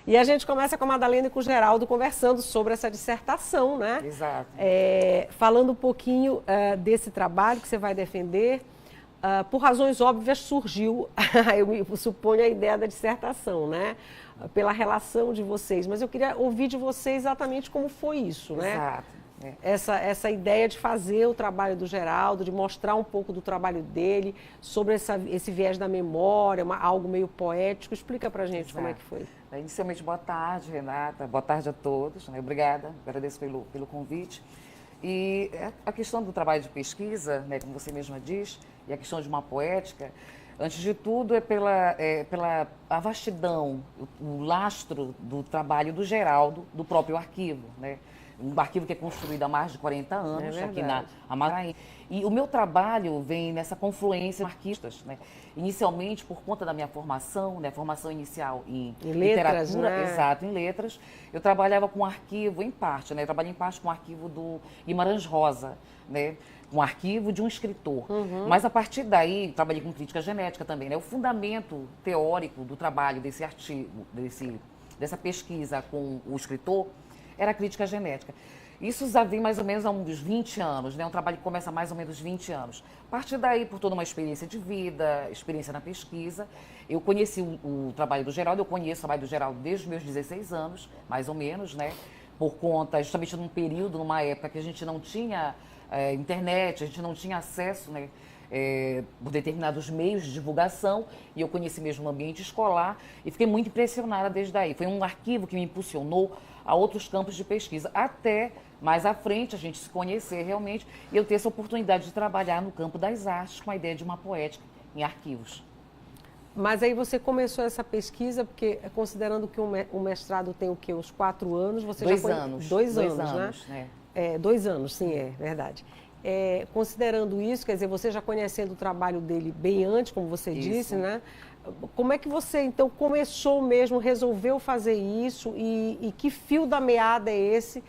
E a gente começa com a Madalena e com o Geraldo conversando sobre essa dissertação, né? Exato. Falando um pouquinho desse trabalho que você vai defender. Por razões óbvias surgiu, eu me suponho, a ideia da dissertação, né? Pela relação de vocês. Mas eu queria ouvir de vocês exatamente como foi isso, né? Exato. Essa ideia de fazer o trabalho do Geraldo, de mostrar um pouco do trabalho dele, sobre esse viés da memória, algo meio poético. Explica pra gente Exato. Como é que foi. Inicialmente, boa tarde, Renata. Boa tarde a todos. Né? Obrigada, agradeço pelo convite. E a questão do trabalho de pesquisa, né, como você mesma diz, e a questão de uma poética, antes de tudo é pela a vastidão, o lastro do trabalho do Geraldo, do próprio arquivo, né? Um arquivo que é construído há mais de 40 anos, aqui na Amazônia. E o meu trabalho vem nessa confluência de artistas, né? Inicialmente, por conta da minha formação, né? Formação inicial em letras, literatura, né? Exato, em letras, eu trabalhava com arquivo, em parte, né? Eu trabalhei em parte com o arquivo do Guimarães Rosa, né? Um arquivo de um escritor. Mas a partir daí, trabalhei com crítica genética também, né? O fundamento teórico do trabalho desse artigo, dessa pesquisa com o escritor, era a crítica genética. Isso já vem mais ou menos há uns 20 anos, né? Um trabalho que começa há mais ou menos 20 anos. A partir daí, por toda uma experiência de vida, experiência na pesquisa, eu conheci o trabalho do Geraldo, eu conheço o trabalho do Geraldo desde os meus 16 anos, mais ou menos, né? Por conta, justamente num período, numa época que a gente não tinha internet, a gente não tinha acesso, né? Por determinados meios de divulgação, e eu conheci mesmo o ambiente escolar e fiquei muito impressionada desde aí. Foi um arquivo que me impulsionou a outros campos de pesquisa, até mais à frente a gente se conhecer realmente e eu ter essa oportunidade de trabalhar no campo das artes com a ideia de uma poética em arquivos. Mas aí você começou essa pesquisa, porque considerando que o mestrado tem o quê? Uns 4 anos, você dois já foi... anos. 2 anos, né? 2 anos, sim, é verdade. Considerando isso, quer dizer, você já conhecendo o trabalho dele bem antes, como você disse, né? Como é que você, então, começou mesmo, resolveu fazer isso e que fio da meada é esse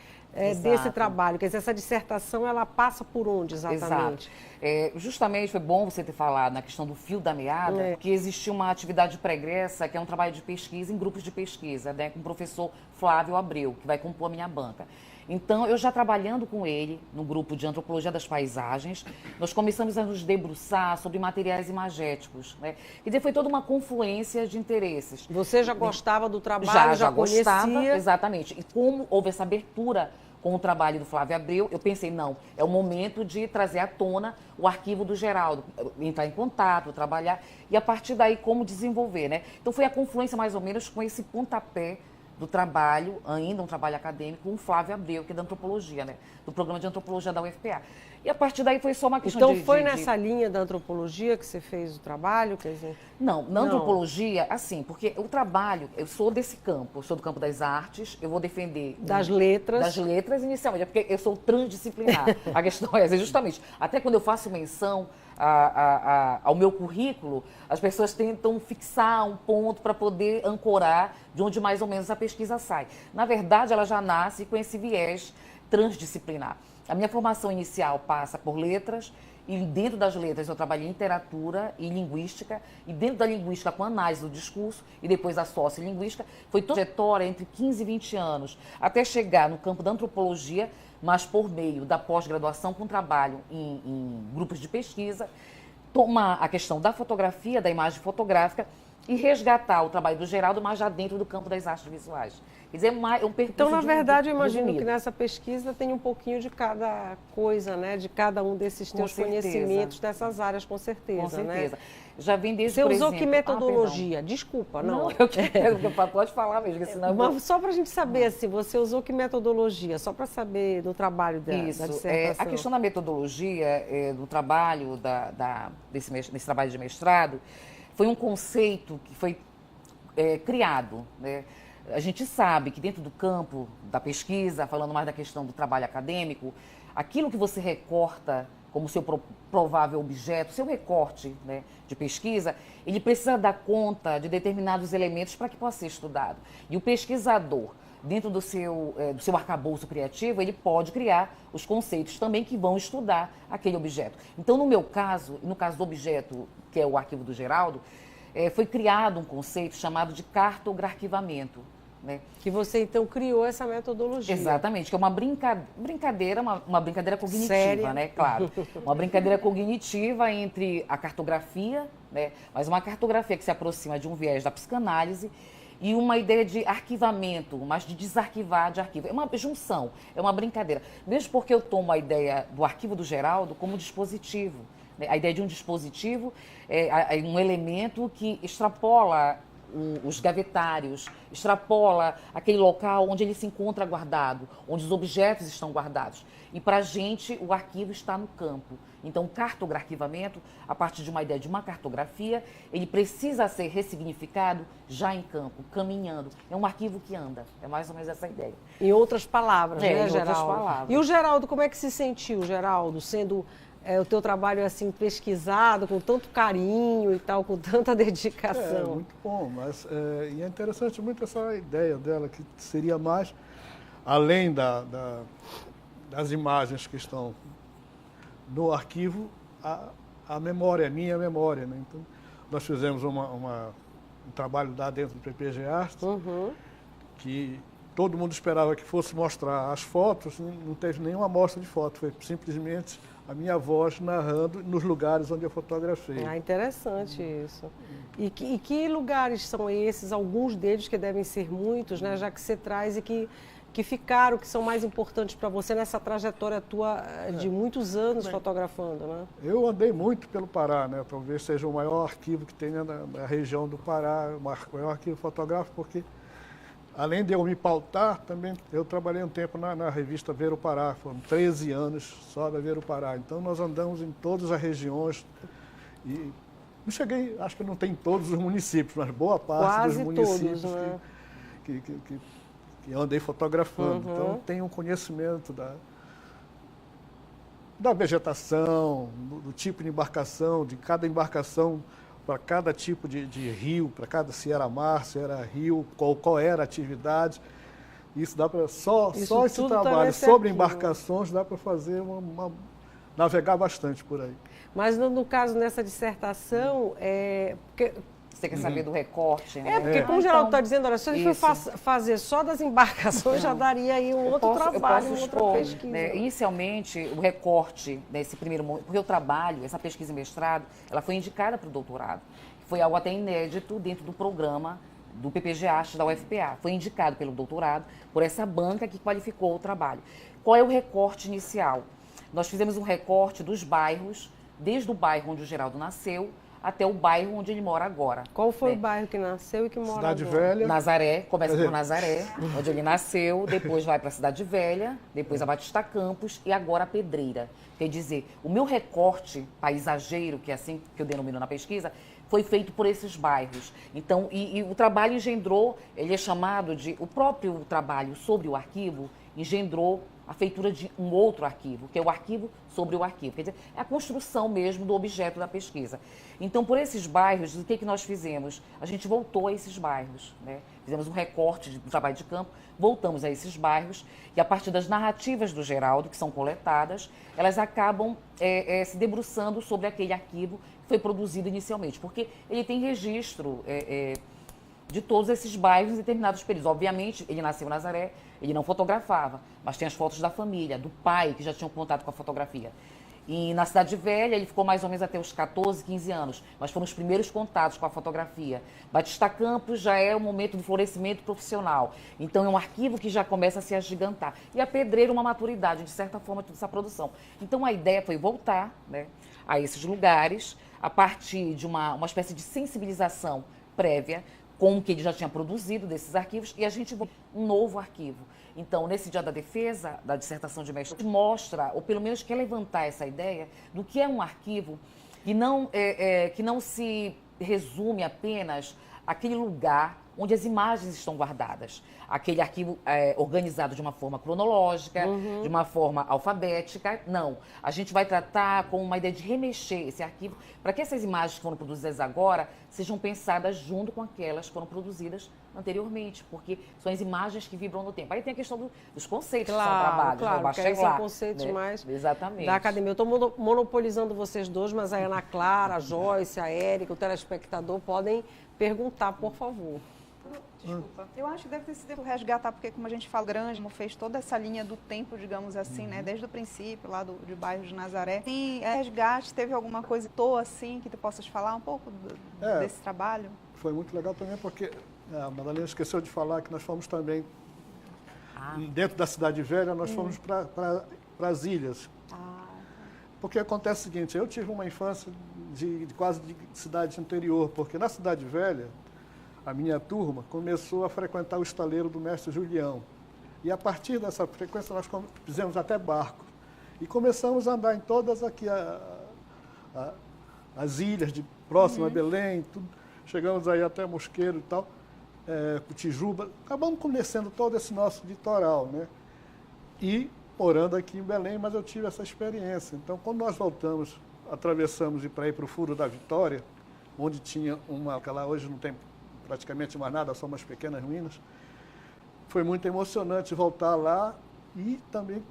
desse trabalho? Quer dizer, essa dissertação, ela passa por onde exatamente? Exato. Justamente foi bom você ter falado na questão do fio da meada, porque existiu uma atividade pregressa, que é um trabalho de pesquisa em grupos de pesquisa, né, com o professor Flávio Abreu, que vai compor a minha banca. Então, eu já trabalhando com ele, no grupo de Antropologia das Paisagens, nós começamos a nos debruçar sobre materiais imagéticos, né? Quer dizer, foi toda uma confluência de interesses. Você já gostava do trabalho, já conhecia? Gostava, exatamente. E como houve essa abertura com o trabalho do Flávio Abreu, eu pensei, não, é o momento de trazer à tona o arquivo do Geraldo, entrar em contato, trabalhar, e a partir daí como desenvolver, né? Então, foi a confluência mais ou menos com esse pontapé do trabalho, ainda um trabalho acadêmico, com o Flávio Abreu, que é da antropologia, né? Do programa de antropologia da UFPA. E a partir daí foi só uma questão Então foi nessa linha da antropologia que você fez o trabalho? Quer dizer... Não, na antropologia, assim, porque o trabalho, eu sou desse campo, eu sou do campo das artes, eu vou defender... Das letras. Das letras, inicialmente, é porque eu sou transdisciplinar. A questão é essa, justamente, até quando eu faço menção ao meu currículo, as pessoas tentam fixar um ponto para poder ancorar de onde mais ou menos a pesquisa sai. Na verdade, ela já nasce com esse viés transdisciplinar. A minha formação inicial passa por letras, e dentro das letras eu trabalhei em literatura e linguística, e dentro da linguística com análise do discurso, e depois a sociolinguística, foi toda a trajetória entre 15 e 20 anos, até chegar no campo da antropologia, mas por meio da pós-graduação com trabalho em grupos de pesquisa, tomar a questão da fotografia, da imagem fotográfica, e resgatar o trabalho do Geraldo, mas já dentro do campo das artes visuais. Quer dizer, um percurso então, na verdade, eu imagino resumido. que nessa pesquisa tem um pouquinho de cada coisa, né? De cada um desses teus conhecimentos dessas áreas, com certeza. Com certeza. Né? Já vem desde, Você por usou exemplo... que metodologia? Desculpa, não. Eu quero, pode falar mesmo, senão... Mas só para a gente saber, assim, você usou que metodologia? Só para saber do trabalho da dissertação. A questão da metodologia, do trabalho, desse trabalho de mestrado, foi um conceito que foi criado, né? A gente sabe que dentro do campo da pesquisa, falando mais da questão do trabalho acadêmico, aquilo que você recorta como seu provável objeto, seu recorte, né, de pesquisa, ele precisa dar conta de determinados elementos para que possa ser estudado. E o pesquisador, dentro do seu arcabouço criativo, ele pode criar os conceitos também que vão estudar aquele objeto. Então, no meu caso, no caso do objeto, que é o arquivo do Geraldo, foi criado um conceito chamado de cartografamento. né? Que você, então, criou essa metodologia. Exatamente, que é uma brincadeira, uma brincadeira cognitiva, Séria. né? Claro. Uma brincadeira cognitiva entre a cartografia, né? Mas uma cartografia que se aproxima de um viés da psicanálise e uma ideia de arquivamento, mas de desarquivar de arquivo. É uma junção, é uma brincadeira. Mesmo porque eu tomo a ideia do arquivo do Geraldo como dispositivo. Né? A ideia de um dispositivo é um elemento que extrapola os gavetários, extrapola aquele local onde ele se encontra guardado, onde os objetos estão guardados. E para a gente, o arquivo está no campo. Então, o cartografamento, a partir de uma ideia de uma cartografia, ele precisa ser ressignificado já em campo, caminhando. É um arquivo que anda. É mais ou menos essa ideia. Em outras palavras, né, em Geraldo? outras palavras. E o Geraldo, como é que se sentiu, Geraldo, sendo o teu trabalho assim pesquisado, com tanto carinho e tal, com tanta dedicação? É, muito bom, mas e é interessante muito essa ideia dela, que seria mais, além das imagens que estão no arquivo, a memória, a minha memória, né? Então, nós fizemos um trabalho lá dentro do PPG Arte, que todo mundo esperava que fosse mostrar as fotos, não teve nenhuma amostra de foto, foi simplesmente a minha voz narrando nos lugares onde eu fotografei. Ah, interessante isso. E que lugares são esses? Alguns deles que devem ser muitos, né? Já que você traz e que ficaram, que são mais importantes para você nessa trajetória tua de muitos anos fotografando, né? Eu andei muito pelo Pará, né? Talvez seja o maior arquivo que tenha na região do Pará, o maior arquivo fotográfico, porque além de eu me pautar, também eu trabalhei um tempo na revista Ver o Pará, foram 13 anos só da Ver o Pará. Então nós andamos em todas as regiões e não cheguei, acho que não tem em todos os municípios, mas boa parte quase dos municípios todos, né? que eu andei fotografando. Então tenho um conhecimento da vegetação, do tipo de embarcação, de cada embarcação, para cada tipo de rio, para cada se era mar, se era rio, qual era a atividade. Isso dá para só esse trabalho sobre embarcações dá para fazer navegar bastante por aí. Mas no caso nessa dissertação, porque Você quer saber do recorte, né? porque como o Geraldo está dizendo, olha, se ele for fazer só das embarcações, já daria aí um outro trabalho, uma outra pesquisa. Né? Inicialmente, o recorte, nesse primeiro momento, porque eu trabalho, essa pesquisa em mestrado, ela foi indicada para o doutorado. Foi algo até inédito dentro do programa do PPG Arte da UFPA. Foi indicado pelo doutorado por essa banca que qualificou o trabalho. Qual é o recorte inicial? Nós fizemos um recorte dos bairros, desde o bairro onde o Geraldo nasceu, até o bairro onde ele mora agora. Qual foi o bairro que nasceu e que mora Cidade agora? Velha. Nazaré, começa por Nazaré, onde ele nasceu, depois vai para a Cidade Velha, depois a Batista Campos e agora a Pedreira. Quer dizer, o meu recorte paisageiro, que é assim que eu denomino na pesquisa, foi feito por esses bairros. Então, e o trabalho engendrou, ele é chamado de, o próprio trabalho sobre o arquivo engendrou a feitura de um outro arquivo, que é o arquivo sobre o arquivo. Quer dizer, é a construção mesmo do objeto da pesquisa. Então, por esses bairros, o que nós fizemos? A gente voltou a esses bairros, né? Fizemos um recorte do trabalho de campo, voltamos a esses bairros e a partir das narrativas do Geraldo, que são coletadas, elas acabam se debruçando sobre aquele arquivo que foi produzido inicialmente, porque ele tem registro de todos esses bairros em determinados períodos. Obviamente, ele nasceu em Nazaré, ele não fotografava, mas tem as fotos da família, do pai, que já tinham contato com a fotografia. E na Cidade Velha, ele ficou mais ou menos até os 14, 15 anos, mas foram os primeiros contatos com a fotografia. Batista Campos já é o momento do florescimento profissional. Então, é um arquivo que já começa a se agigantar. E a Pedreira, uma maturidade, de certa forma, toda essa produção. Então, a ideia foi voltar, né, a esses lugares, a partir de uma espécie de sensibilização prévia, com o que ele já tinha produzido desses arquivos, e a gente um novo arquivo. Então, nesse dia da defesa, da dissertação de mestrado, mostra, ou pelo menos quer levantar essa ideia do que é um arquivo que não se resume apenas àquele lugar onde as imagens estão guardadas. Aquele arquivo organizado de uma forma cronológica, de uma forma alfabética. Não. A gente vai tratar com uma ideia de remexer esse arquivo para que essas imagens que foram produzidas agora sejam pensadas junto com aquelas que foram produzidas anteriormente, porque são as imagens que vibram no tempo. Aí tem a questão dos conceitos que são trabalhos. Claro, né? que são conceitos mais da academia. Eu estou monopolizando vocês dois, mas a Ana Clara, a Joyce, a Érica, o telespectador podem perguntar, por favor. Desculpa. Eu acho que deve ter sido resgatar, porque como a gente fala, Granja fez toda essa linha do tempo, digamos assim, né? Desde o princípio, lá de bairro de Nazaré. Sim, resgate, teve alguma coisa assim, que tu possas falar um pouco desse trabalho? Foi muito legal também, porque a Madalena esqueceu de falar que nós fomos também, dentro da Cidade Velha, nós fomos para as ilhas. Porque acontece o seguinte, eu tive uma infância quase de cidade interior, porque na Cidade Velha, a minha turma começou a frequentar o estaleiro do mestre Julião. E a partir dessa frequência nós fizemos até barco. E começamos a andar em todas aqui as ilhas próximas a Belém, tudo. Chegamos aí até Mosqueiro e tal, Cotijuba. Acabamos conhecendo todo esse nosso litoral, né? E morando aqui em Belém, mas eu tive essa experiência. Então, quando nós voltamos, atravessamos para ir para o Furo da Vitória, onde tinha que lá hoje não tem praticamente mais nada, só umas pequenas ruínas, foi muito emocionante voltar lá e também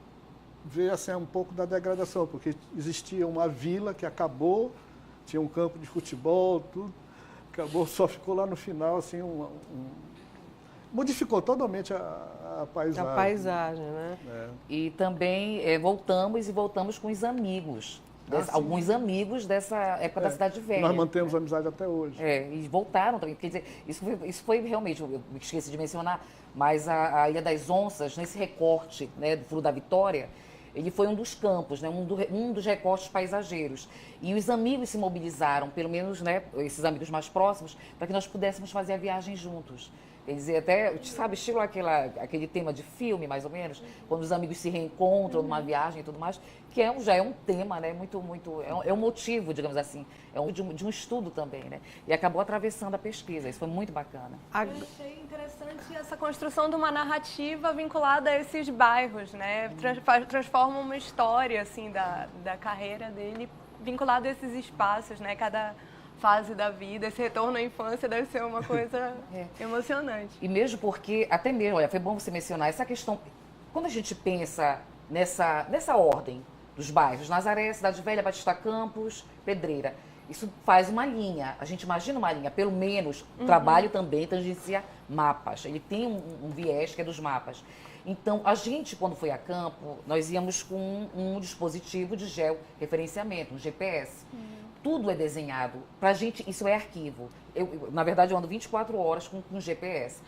ver assim, um pouco da degradação, porque existia uma vila que acabou, tinha um campo de futebol, tudo, acabou, só ficou lá no final, assim, modificou totalmente a paisagem. A paisagem, né? E também voltamos com os amigos. Alguns amigos dessa época da Cidade Velha. Nós mantemos amizade até hoje. E voltaram também. Quer dizer, isso foi realmente, eu me esqueci de mencionar, mas a Ilha das Onças, nesse recorte, né, do Furo da Vitória, ele foi um dos campos, né, um dos recortes paisageiros. E os amigos se mobilizaram, pelo menos, né, esses amigos mais próximos, para que nós pudéssemos fazer a viagem juntos. Quer dizer, até, sabe, estilo aquele tema de filme, mais ou menos, quando os amigos se reencontram numa viagem e tudo mais, que já é um tema, né, é um motivo, digamos assim, de um estudo também, né, e acabou atravessando a pesquisa, isso foi muito bacana. Eu achei interessante essa construção de uma narrativa vinculada a esses bairros, né, transforma uma história, assim, da carreira dele, vinculada a esses espaços, né, cada fase da vida, esse retorno à infância deve ser uma coisa emocionante. E mesmo porque, até mesmo, olha, foi bom você mencionar essa questão, quando a gente pensa nessa ordem dos bairros, Nazaré, Cidade Velha, Batista Campos, Pedreira, isso faz uma linha, a gente imagina uma linha, pelo menos o trabalho também tangencia mapas, ele tem um viés que é dos mapas. Então, a gente, quando foi a campo, nós íamos com um dispositivo de georreferenciamento, um GPS. Tudo é desenhado. Para a gente, isso é arquivo. Na verdade, eu ando 24 horas com GPS.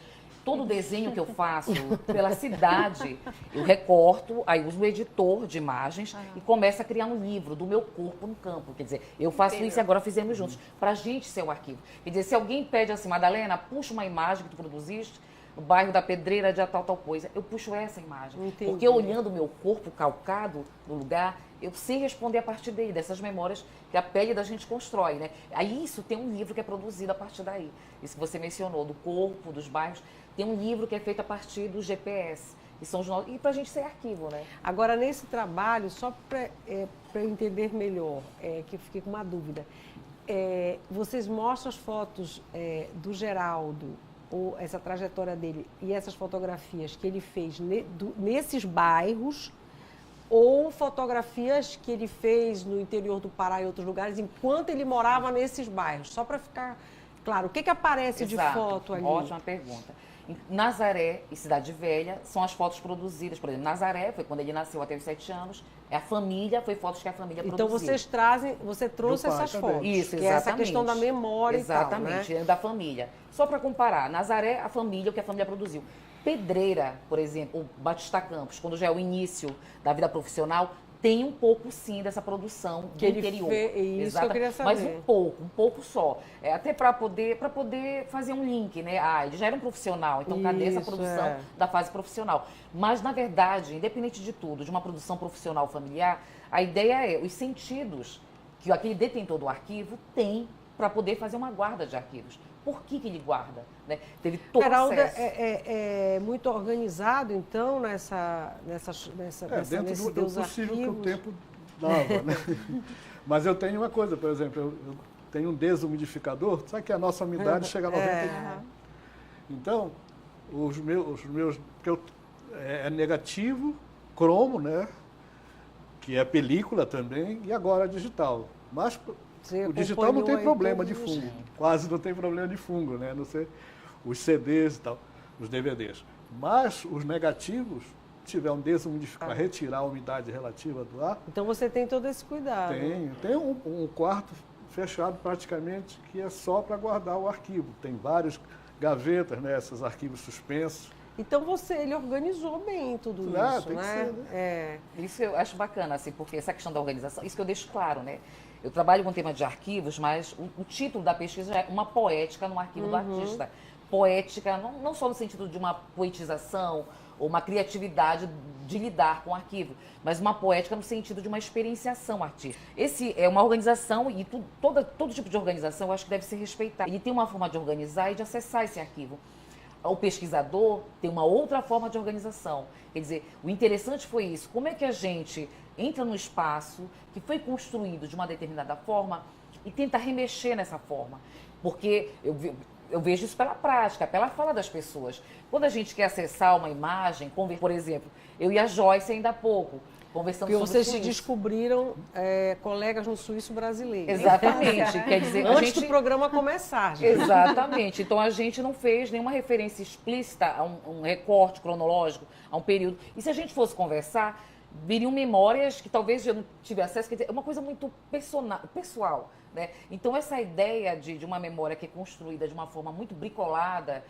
Todo desenho que eu faço pela cidade, eu recorto, aí uso o editor de imagens e começo a criar um livro do meu corpo no campo. Quer dizer, eu faço isso e agora fizemos juntos. Para a gente ser o arquivo. Quer dizer, se alguém pede assim, Madalena, puxa uma imagem que tu produziste, no bairro da Pedreira de tal coisa, eu puxo essa imagem. Entendi. Porque olhando o meu corpo calcado no lugar, eu sei responder a partir dele, dessas memórias que a pele da gente constrói, né? Aí isso tem um livro que é produzido a partir daí. Isso que você mencionou, do corpo, dos bairros, tem um livro que é feito a partir do GPS. E para a gente ser arquivo, né? Agora, nesse trabalho, só para eu entender melhor, que eu fiquei com uma dúvida, vocês mostram as fotos do Geraldo, ou essa trajetória dele e essas fotografias que ele fez nesses bairros, ou fotografias que ele fez no interior do Pará e outros lugares enquanto ele morava nesses bairros? Só para ficar claro, o que aparece de foto ali? Ótima pergunta. Nazaré e Cidade Velha são as fotos produzidas. Por exemplo, Nazaré foi quando ele nasceu até os 7 anos. A família, foi fotos que a família então, produziu. você trouxe essas fotos. Isso, que é essa questão da memória exatamente, e tal, né? Da família. Só para comparar, Nazaré, a família, o que a família produziu. Pedreira, por exemplo, ou Batista Campos, quando já é o início da vida profissional, tem um pouco, sim, dessa produção do interior. Isso que eu queria saber. Mas um pouco só. Até para poder fazer um link, né? Ele já era um profissional, então cadê essa produção da fase profissional? Mas, na verdade, independente de tudo, de uma produção profissional familiar, a ideia é os sentidos que aquele detentor do arquivo tem para poder fazer uma guarda de arquivos. Por que ele guarda? Né? Teve todo o Geraldo processo. é muito organizado, então, dentro nesse do possível que o tempo dava, né? Mas eu tenho uma coisa, por exemplo, eu tenho um desumidificador, sabe que a nossa umidade chega a 90%. Então, os meus é negativo, cromo, né? Que é película também, e agora digital. Mas o digital não tem problema de fungo, quase não tem problema de fungo, né? A não ser os CDs e tal, os DVDs. Mas os negativos, se tiver um desumidificador, retirar a umidade relativa do ar. Então você tem todo esse cuidado. Tem um quarto fechado praticamente que é só para guardar o arquivo. Tem várias gavetas, né, esses arquivos suspensos. Então ele organizou bem tudo isso, tem né? que ser, né? É. Isso eu acho bacana, assim, porque essa questão da organização, isso que eu deixo claro, né? Eu trabalho com o tema de arquivos, mas o título da pesquisa é uma poética no arquivo do artista. Poética, não só no sentido de uma poetização ou uma criatividade de lidar com o arquivo, mas uma poética no sentido de uma experienciação artística. Esse é uma organização e todo tipo de organização eu acho que deve ser respeitado. Ele tem uma forma de organizar e de acessar esse arquivo. O pesquisador tem uma outra forma de organização. Quer dizer, o interessante foi isso. Como é que a gente entra no espaço que foi construído de uma determinada forma e tenta remexer nessa forma? Porque eu vejo isso pela prática, pela fala das pessoas. Quando a gente quer acessar uma imagem, por exemplo, eu e a Joyce ainda há pouco, conversando Porque sobre vocês se suíço. descobriram colegas no suíço brasileiro. Exatamente. Quer dizer, Antes do programa começar, gente. Exatamente. Então a gente não fez nenhuma referência explícita a um recorte cronológico, a um período. E se a gente fosse conversar, viriam memórias que talvez eu não tivesse acesso, quer dizer, é uma coisa muito pessoal. Né? Então essa ideia de uma memória que é construída de uma forma muito bricolada,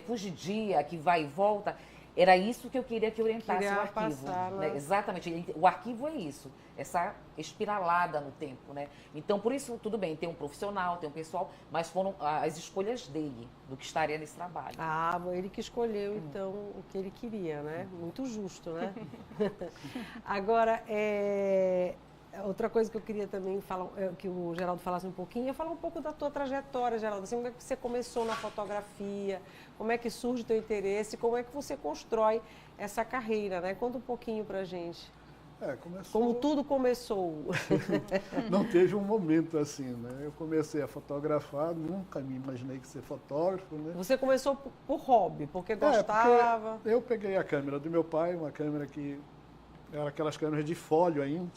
fugidia, que vai e volta, era isso que eu queria que orientasse o arquivo. Passar, né? Exatamente. O arquivo é isso, essa espiralada no tempo. Né? Então, por isso, tudo bem, tem um profissional, tem um pessoal, mas foram as escolhas dele, do que estaria nesse trabalho. Ah, ele que escolheu, então, o que ele queria, né? Muito justo, né? Agora, outra coisa que eu queria também falar, que o Geraldo falasse um pouquinho, é falar um pouco da tua trajetória, Geraldo. Assim, como é que você começou na fotografia? Como é que surge o teu interesse? Como é que você constrói essa carreira, né? Conta um pouquinho pra gente. Como tudo começou. Não teve um momento assim, né? Eu comecei a fotografar, nunca me imaginei que ser fotógrafo, né? Você começou por hobby, porque gostava? Porque eu peguei a câmera do meu pai, uma câmera que era aquelas câmeras de fólio ainda,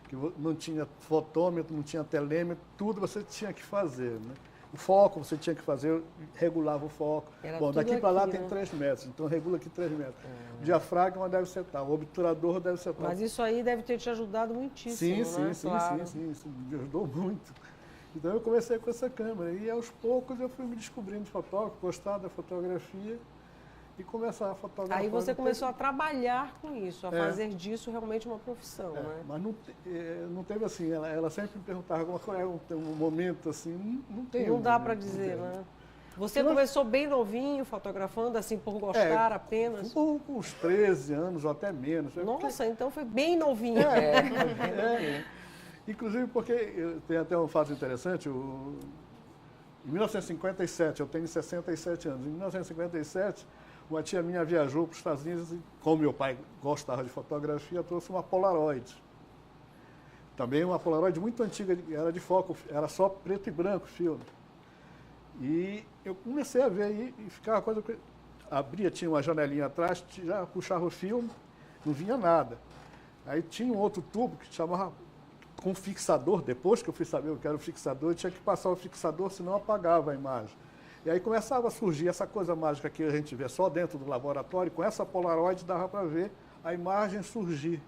que não tinha fotômetro, não tinha telêmetro, tudo você tinha que fazer, né? O foco você tinha que fazer, eu regulava o foco. Bom, daqui para lá tem 3 metros, então regula aqui 3 metros. O diafragma deve ser tal, o obturador deve ser tal. Mas isso aí deve ter te ajudado muitíssimo, né? Sim, isso me ajudou muito. Então eu comecei com essa câmera e aos poucos eu fui me descobrindo fotógrafo, gostar da fotografia e começar a fotografar. Aí você começou a trabalhar com isso, a fazer disso realmente uma profissão, né? Mas não teve assim, ela sempre me perguntava qual é um momento assim, não tem. Não dá para dizer, né? Você começou bem novinho, fotografando, assim, por gostar apenas? Com uns 13 anos ou até menos. Nossa, então foi bem novinho. Inclusive porque tem até um fato interessante, em 1957, eu tenho 67 anos, em 1957, uma tia minha viajou para os Estados Unidos e, como meu pai gostava de fotografia, trouxe uma Polaroid. Também uma Polaroid muito antiga, era de foco, era só preto e branco o filme. E eu comecei a ver aí e ficava coisa que abria, tinha uma janelinha atrás, já puxava o filme, não vinha nada. Aí tinha um outro tubo que chamava com fixador, depois que eu fui saber o que era o fixador, eu tinha que passar o fixador, senão apagava a imagem. E aí começava a surgir essa coisa mágica que a gente vê só dentro do laboratório, com essa Polaroid dava para ver a imagem surgir.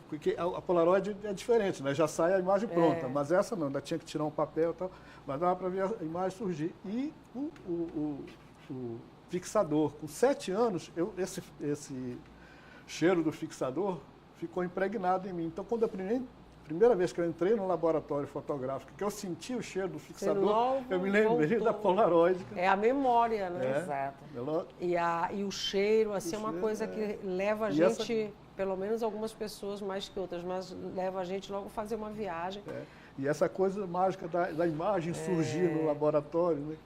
Porque a Polaroid é diferente, né? Já sai a imagem pronta, mas essa não, ainda tinha que tirar um papel e tal, mas dava para ver a imagem surgir. E o fixador, com 7 anos, esse cheiro do fixador ficou impregnado em mim. Então, quando a primeira vez que eu entrei no laboratório fotográfico, que eu senti o cheiro do fixador, eu me lembrei da Polaroid. É a memória, né? Exato. E o cheiro, assim, é uma coisa que leva a gente, pelo menos algumas pessoas mais que outras, mas leva a gente logo a fazer uma viagem. E essa coisa mágica da imagem surgir no laboratório, né?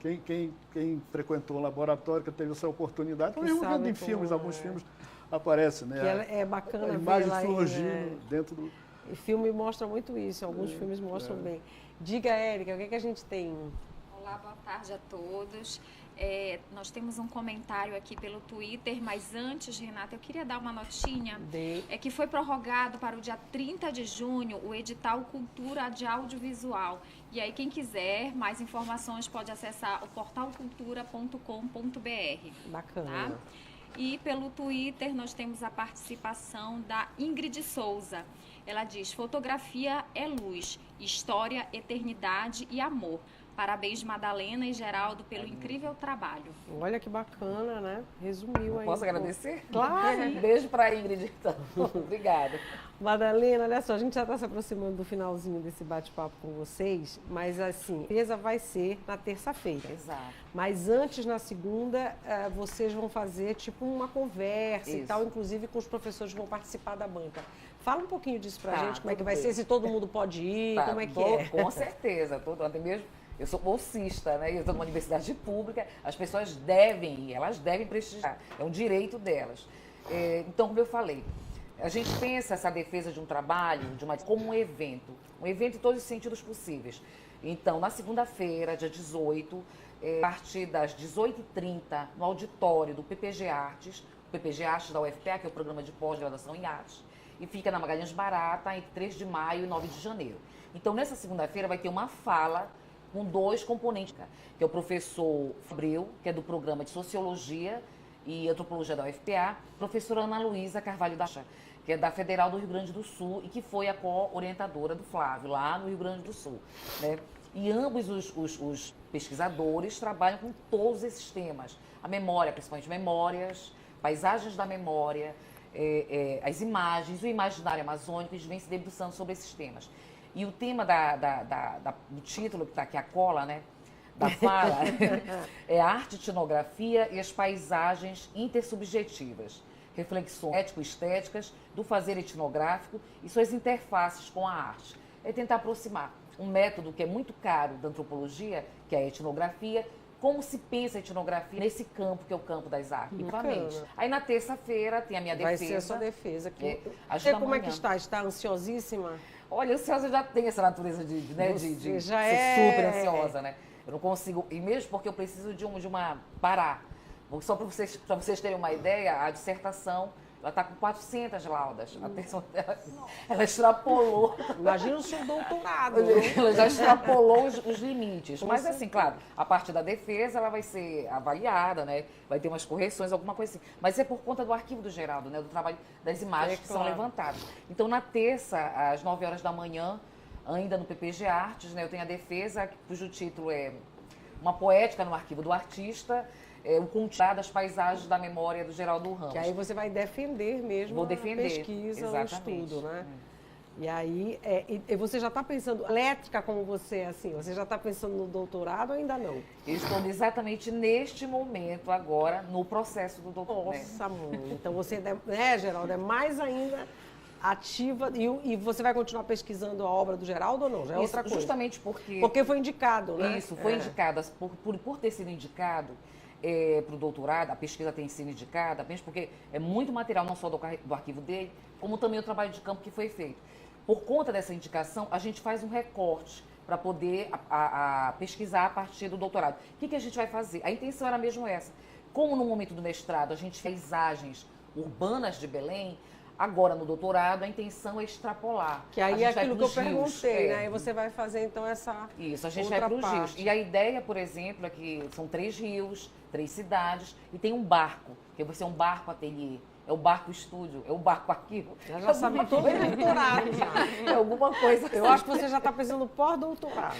Quem frequentou o laboratório, que teve essa oportunidade, mesmo vendo em filmes, alguns filmes aparecem, né? Que é bacana a ver imagem lá surgindo dentro do... O filme mostra muito isso, alguns filmes mostram bem. Diga, Érica, o que a gente tem? Olá, boa tarde a todos. Nós temos um comentário aqui pelo Twitter, mas antes, Renata, eu queria dar uma notinha. Que foi prorrogado para o dia 30 de junho o edital Cultura de Audiovisual. E aí, quem quiser mais informações pode acessar o portal cultura.com.br. Bacana. Tá? E pelo Twitter nós temos a participação da Ingrid Souza. Ela diz: fotografia é luz, história, eternidade e amor. Parabéns, Madalena e Geraldo, pelo incrível trabalho. Olha que bacana, né? Resumiu aí. Posso agradecer? Claro. Beijo para a Ingrid, então. Obrigada. Madalena, olha só, a gente já está se aproximando do finalzinho desse bate-papo com vocês, mas assim, a defesa vai ser na terça-feira. Exato. Mas antes, na segunda, vocês vão fazer tipo uma conversa e tal, inclusive com os professores que vão participar da banca. Fala um pouquinho disso pra gente, como é que vai ser, se todo mundo pode ir, como é que é? Com certeza, até mesmo. Eu sou bolsista, né? Eu estou numa universidade pública, as pessoas devem ir, elas devem prestigiar, é um direito delas. Então, como eu falei, a gente pensa essa defesa de um trabalho, como um evento em todos os sentidos possíveis. Então, na segunda-feira, dia 18, a partir das 18h30, no auditório do PPG Artes, o PPG Artes da UFPA, que é o Programa de Pós-Graduação em Artes, e fica na Magalhães Barata, entre 3 de maio e 9 de janeiro. Então, nessa segunda-feira, vai ter uma fala com 2 componentes, que é o professor Abreu, que é do programa de Sociologia e Antropologia da UFPA, a professora Ana Luísa Carvalho da Chá, que é da Federal do Rio Grande do Sul e que foi a co-orientadora do Flávio, lá no Rio Grande do Sul, né? E ambos os pesquisadores trabalham com todos esses temas. A memória, principalmente memórias, paisagens da memória, as imagens, o imaginário amazônico, eles vêm se debruçando sobre esses temas. E o tema do título, que está aqui, a cola, né, da fala, é a arte, etnografia e as paisagens intersubjetivas, reflexões ético-estéticas do fazer etnográfico e suas interfaces com a arte. É tentar aproximar um método que é muito caro da antropologia, que é a etnografia, como se pensa a etnografia nesse campo, que é o campo das artes. Aí na terça-feira tem a minha defesa. Vai ser a sua defesa aqui. Você como é que está? Está ansiosíssima? Olha, ansiosa já tem essa natureza de ser super ansiosa, né? Eu não consigo, e mesmo porque eu preciso de uma parar. Só para vocês terem uma ideia, a dissertação, ela está com 400 laudas. A pessoa dela, ela extrapolou. Imagina o seu doutorado. Ela já extrapolou os limites. Mas assim, claro, a parte da defesa ela vai ser avaliada, né? Vai ter umas correções, alguma coisa assim. Mas é por conta do arquivo do Geraldo, né? Do trabalho das imagens que são levantadas. Então, na terça, às 9 horas da manhã, ainda no PPG Artes, né? Eu tenho a defesa, cujo título é Uma Poética no Arquivo do Artista, o contar das paisagens da memória do Geraldo Ramos. Que aí você vai defender mesmo a pesquisa, o estudo, né? E aí, e você já está pensando, elétrica como você é assim, você já está pensando no doutorado ou ainda não? Eu estou exatamente neste momento agora, no processo do doutorado. Nossa, mãe, então você, né, Geraldo, é mais ainda ativa e você vai continuar pesquisando a obra do Geraldo ou não? Já é outra coisa. Justamente porque... Porque foi indicado, né? Isso, foi indicado. Por ter sido indicado para o doutorado, a pesquisa tem sido indicada, mesmo porque é muito material, não só do arquivo dele, como também o trabalho de campo que foi feito. Por conta dessa indicação, a gente faz um recorte para poder pesquisar a partir do doutorado. O que a gente vai fazer? A intenção era mesmo essa. Como no momento do mestrado a gente fez paisagens urbanas de Belém, agora no doutorado a intenção é extrapolar. Que aí é aquilo que eu perguntei, né? Aí você vai fazer então essa Isso, a gente vai para os rios. E a ideia, por exemplo, é que são 3 rios, 3 cidades e tem um barco, que vai ser um barco ateliê. É o barco estúdio, é o barco arquivo. Já sabe todo doutorado. É alguma coisa. Eu acho que você já está pensando no pós-doutorado.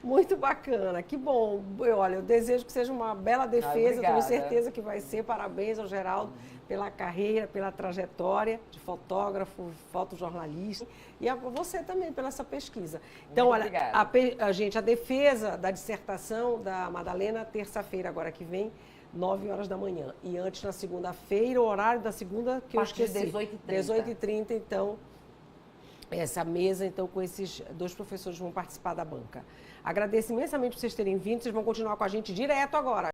Muito bacana, que bom. Olha, eu desejo que seja uma bela defesa, tenho certeza que vai ser. Parabéns ao Geraldo pela carreira, pela trajetória de fotógrafo, fotojornalista e a você também pela essa pesquisa. Então, olha, a defesa da dissertação da Madalena, terça-feira agora que vem, 9 horas da manhã. E antes, na segunda-feira, o horário da segunda, que eu esqueci. 18h30, então, essa mesa, então, com esses 2 professores que vão participar da banca. Agradeço imensamente por vocês terem vindo, vocês vão continuar com a gente direto agora.